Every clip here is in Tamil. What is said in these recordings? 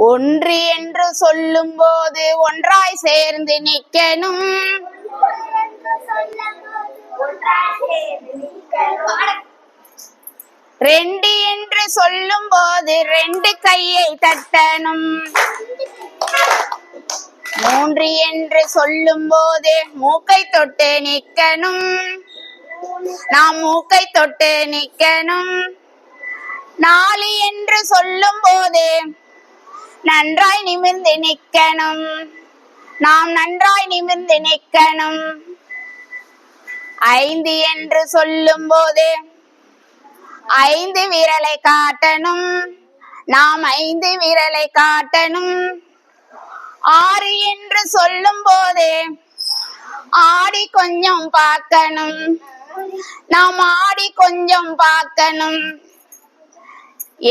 ஒன்று என்று சொல்லும் போது ஒன்றாய் சேர்ந்து நிக்கணும். ரெண்டு என்று சொல்லும் போது ரெண்டு கையை தட்டணும். மூன்று என்று சொல்லும் போது மூக்கை தொட்டு நிக்கணும். நாம் மூக்கை தொட்டு நிக்கணும். நாலு என்று சொல்லும் போது நன்றாய் நிமிர்ந்து நிக்கணும். நாம் நன்றாய் நிமிர்ந்து நிக்கணும். ஐந்து என்று சொல்லும் போது ஐந்து விரலை காட்டணும். நாம் ஐந்து விரலை காட்டணும். ஆறு என்று சொல்லும் போது ஆடி கொஞ்சம் பார்க்கணும். நாம் ஆடி கொஞ்சம் பார்க்கணும்.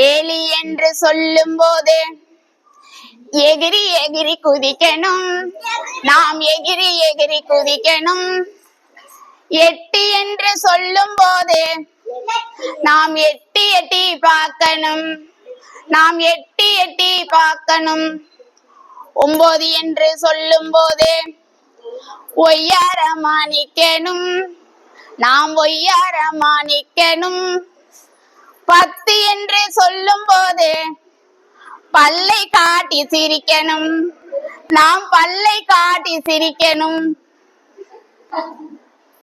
ஏழு என்று சொல்லும் போது எகிரி எகிரி குதிக்கணும். நாம் எகிரி எகிரி குதிக்கணும். எட்டு என்று சொல்லும் போது நாம் எட்டி எட்டி பார்க்கணும். நாம் எட்டி எட்டி பார்க்கணும். ஒன்பது என்று சொல்லும் போது ஒய்யாரமா நிக்கணும். நாம் ஒய்யாரமா நிக்கணும். பத்து என்று சொல்லும் போது பல்லை காட்டி சிரிக்கணும். நாம் பல்லை காட்டி சிரிக்கணும்.